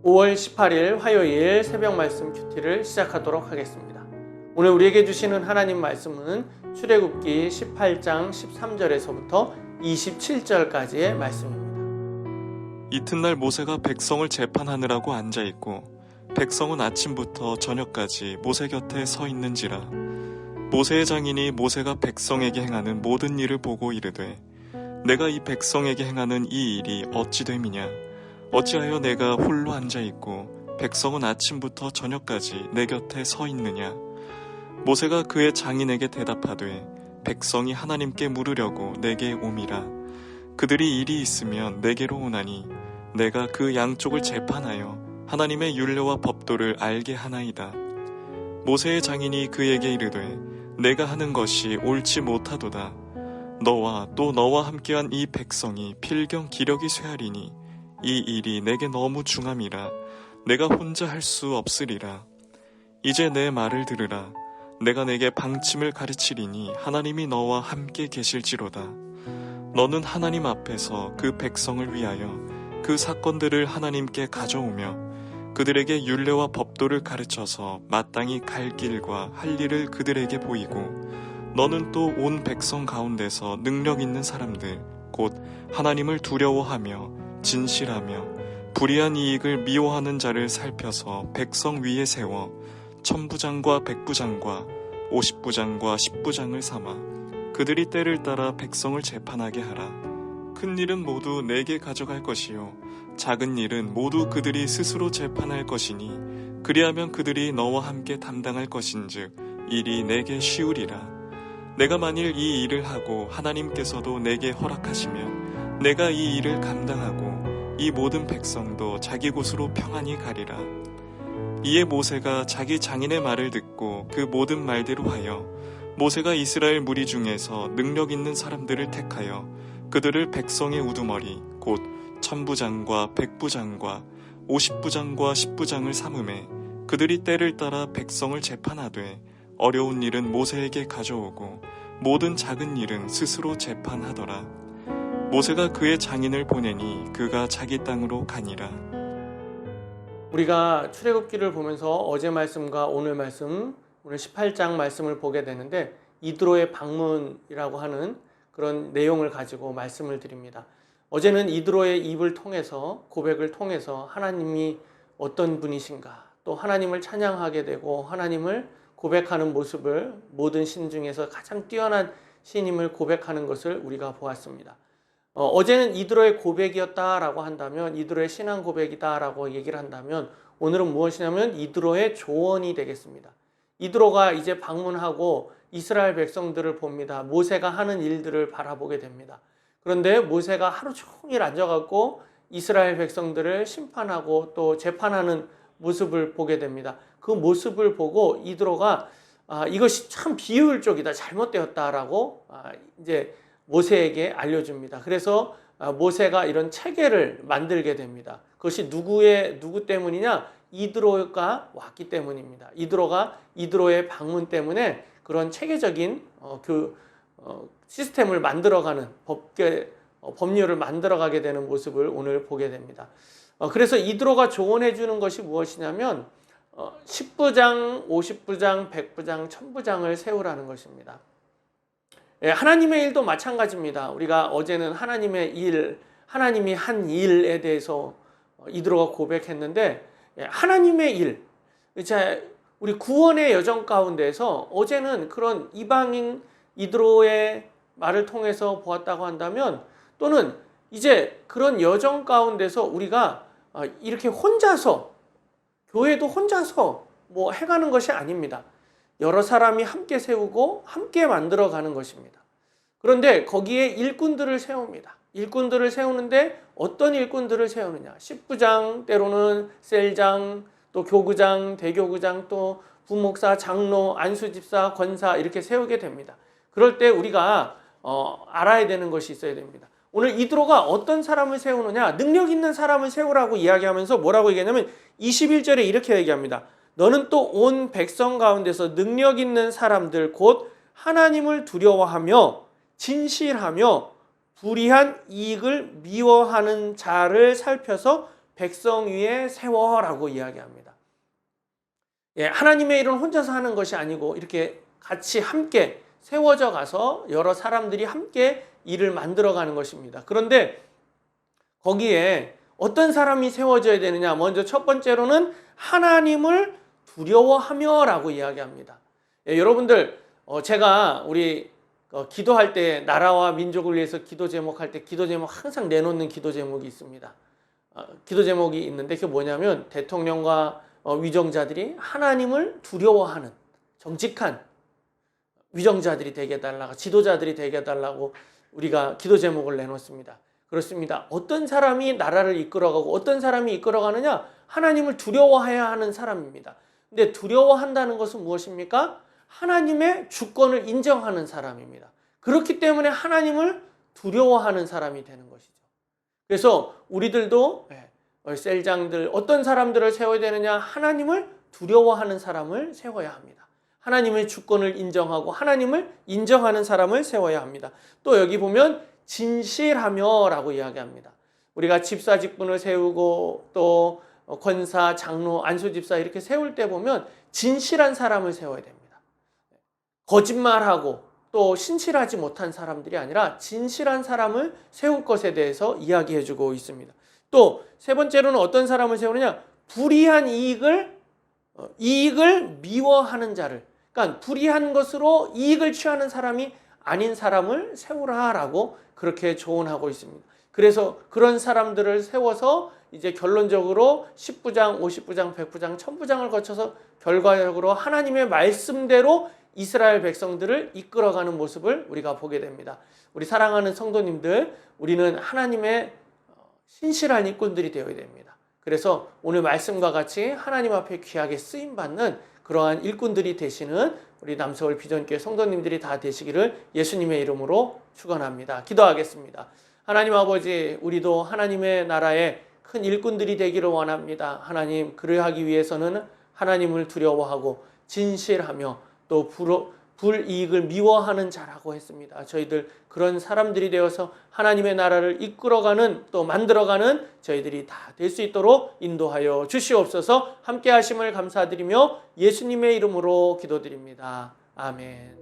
5월 18일 화요일 새벽 말씀 큐티를 시작하도록 하겠습니다. 오늘 우리에게 주시는 하나님 말씀은 출애굽기 18장 13절에서부터 27절까지의 말씀입니다. 이튿날 모세가 백성을 재판하느라고 앉아있고 백성은 아침부터 저녁까지 모세 곁에 서 있는지라. 모세의 장인이 모세가 백성에게 행하는 모든 일을 보고 이르되 내가 이 백성에게 행하는 이 일이 어찌 됨이냐. 어찌하여 내가 홀로 앉아있고 백성은 아침부터 저녁까지 내 곁에 서 있느냐. 모세가 그의 장인에게 대답하되 백성이 하나님께 물으려고 내게 오미라. 그들이 일이 있으면 내게로 오나니 내가 그 양쪽을 재판하여 하나님의 율례와 법도를 알게 하나이다. 모세의 장인이 그에게 이르되 내가 하는 것이 옳지 못하도다. 너와 또 너와 함께한 이 백성이 필경 기력이 쇠하리니 이 일이 내게 너무 중함이라. 내가 혼자 할 수 없으리라. 이제 내 말을 들으라. 내가 내게 방침을 가르치리니 하나님이 너와 함께 계실지로다. 너는 하나님 앞에서 그 백성을 위하여 그 사건들을 하나님께 가져오며 그들에게 율례와 법도를 가르쳐서 마땅히 갈 길과 할 일을 그들에게 보이고 너는 또 온 백성 가운데서 능력 있는 사람들 곧 하나님을 두려워하며 진실하며 불의한 이익을 미워하는 자를 살펴서 백성 위에 세워 천부장과 백부장과 50부장과 10부장을 삼아 그들이 때를 따라 백성을 재판하게 하라. 큰 일은 모두 내게 가져갈 것이요 작은 일은 모두 그들이 스스로 재판할 것이니 그리하면 그들이 너와 함께 담당할 것인즉 일이 내게 쉬우리라. 내가 만일 이 일을 하고 하나님께서도 내게 허락하시면 내가 이 일을 감당하고 이 모든 백성도 자기 곳으로 평안히 가리라. 이에 모세가 자기 장인의 말을 듣고 그 모든 말대로 하여 모세가 이스라엘 무리 중에서 능력 있는 사람들을 택하여 그들을 백성의 우두머리 곧 천부장과 백부장과 50부장과 10부장을 삼음에 그들이 때를 따라 백성을 재판하되 어려운 일은 모세에게 가져오고 모든 작은 일은 스스로 재판하더라. 모세가 그의 장인을 보내니 그가 자기 땅으로 가니라. 우리가 출애굽기를 보면서 어제 말씀과 오늘 말씀, 오늘 18장 말씀을 보게 되는데 이드로의 방문이라고 하는 그런 내용을 가지고 말씀을 드립니다. 어제는 이드로의 입을 통해서 고백을 통해서 하나님이 어떤 분이신가 또 하나님을 찬양하게 되고 하나님을 고백하는 모습을 모든 신 중에서 가장 뛰어난 신임을 고백하는 것을 우리가 보았습니다. 어제는 이드로의 고백이었다라고 한다면 이드로의 신앙 고백이다라고 얘기를 한다면 오늘은 무엇이냐면 이드로의 조언이 되겠습니다. 이드로가 이제 방문하고 이스라엘 백성들을 봅니다. 모세가 하는 일들을 바라보게 됩니다. 그런데 모세가 하루 종일 앉아갖고 이스라엘 백성들을 심판하고 또 재판하는 모습을 보게 됩니다. 그 모습을 보고 이드로가 이것이 참 비효율적이다, 잘못되었다라고 이제 모세에게 알려줍니다. 그래서 모세가 이런 체계를 만들게 됩니다. 그것이 누구 때문이냐? 이드로가 왔기 때문입니다. 이드로의 방문 때문에 그런 체계적인 시스템을 만들어가는 법률을 만들어가게 되는 모습을 오늘 보게 됩니다. 그래서 이드로가 조언해 주는 것이 무엇이냐면 10부장, 50부장, 100부장, 1000부장을 세우라는 것입니다. 하나님의 일도 마찬가지입니다. 우리가 어제는 하나님이 한 일에 대해서 이드로가 고백했는데 하나님의 일, 우리 구원의 여정 가운데서 어제는 그런 이방인 이드로의 말을 통해서 보았다고 한다면 또는 이제 그런 여정 가운데서 우리가 이렇게 혼자서 교회도 혼자서 해가는 것이 아닙니다. 여러 사람이 함께 세우고 함께 만들어가는 것입니다. 그런데 거기에 일꾼들을 세웁니다. 일꾼들을 세우는데 어떤 일꾼들을 세우느냐? 10부장, 때로는 셀장, 또 교구장, 대교구장, 또 부목사, 장로, 안수집사, 권사 이렇게 세우게 됩니다. 그럴 때 우리가 알아야 되는 것이 있어야 됩니다. 오늘 이드로가 어떤 사람을 세우느냐? 능력 있는 사람을 세우라고 이야기하면서 뭐라고 얘기하냐면 21절에 이렇게 얘기합니다. 너는 또 온 백성 가운데서 능력 있는 사람들 곧 하나님을 두려워하며 진실하며 불의한 이익을 미워하는 자를 살펴서 백성 위에 세워라고 이야기합니다. 예, 하나님의 일은 혼자서 하는 것이 아니고 이렇게 같이 함께 세워져 가서 여러 사람들이 함께 일을 만들어가는 것입니다. 그런데 거기에 어떤 사람이 세워져야 되느냐? 먼저 첫 번째로는 하나님을 두려워하며라고 이야기합니다. 예, 여러분들 제가 우리 기도할 때 나라와 민족을 위해서 기도 제목할 때 기도 제목 항상 내놓는 기도 제목이 있습니다. 기도 제목이 있는데 그게 뭐냐면 대통령과 위정자들이 하나님을 두려워하는 정직한 위정자들이 되게 해달라고, 지도자들이 되게 해달라고 우리가 기도 제목을 내놓습니다. 그렇습니다. 어떤 사람이 나라를 이끌어가고 어떤 사람이 이끌어가느냐? 하나님을 두려워해야 하는 사람입니다. 근데 두려워한다는 것은 무엇입니까? 하나님의 주권을 인정하는 사람입니다. 그렇기 때문에 하나님을 두려워하는 사람이 되는 것이죠. 그래서 우리들도 셀장들 어떤 사람들을 세워야 되느냐? 하나님을 두려워하는 사람을 세워야 합니다. 하나님의 주권을 인정하고 하나님을 인정하는 사람을 세워야 합니다. 또 여기 보면 진실하며라고 이야기합니다. 우리가 집사 직분을 세우고 또 권사, 장로, 안수집사 이렇게 세울 때 보면 진실한 사람을 세워야 됩니다. 거짓말하고 또 신실하지 못한 사람들이 아니라 진실한 사람을 세울 것에 대해서 이야기해주고 있습니다. 또 세 번째로는 어떤 사람을 세우느냐? 불의한 이익을 미워하는 자를, 그러니까 불의한 것으로 이익을 취하는 사람이 아닌 사람을 세우라라고 그렇게 조언하고 있습니다. 그래서 그런 사람들을 세워서 이제 결론적으로 10부장, 50부장, 100부장, 1000부장을 거쳐서 결과적으로 하나님의 말씀대로 이스라엘 백성들을 이끌어가는 모습을 우리가 보게 됩니다. 우리 사랑하는 성도님들, 우리는 하나님의 신실한 일꾼들이 되어야 됩니다. 그래서 오늘 말씀과 같이 하나님 앞에 귀하게 쓰임받는 그러한 일꾼들이 되시는 우리 남서울 비전교회 성도님들이 다 되시기를 예수님의 이름으로 축원합니다. 기도하겠습니다. 하나님 아버지, 우리도 하나님의 나라의 큰 일꾼들이 되기를 원합니다. 하나님, 그러하기 위해서는 하나님을 두려워하고 진실하며 또 불이익을 미워하는 자라고 했습니다. 저희들 그런 사람들이 되어서 하나님의 나라를 이끌어가는 또 만들어가는 저희들이 다 될 수 있도록 인도하여 주시옵소서. 함께 하심을 감사드리며 예수님의 이름으로 기도드립니다. 아멘.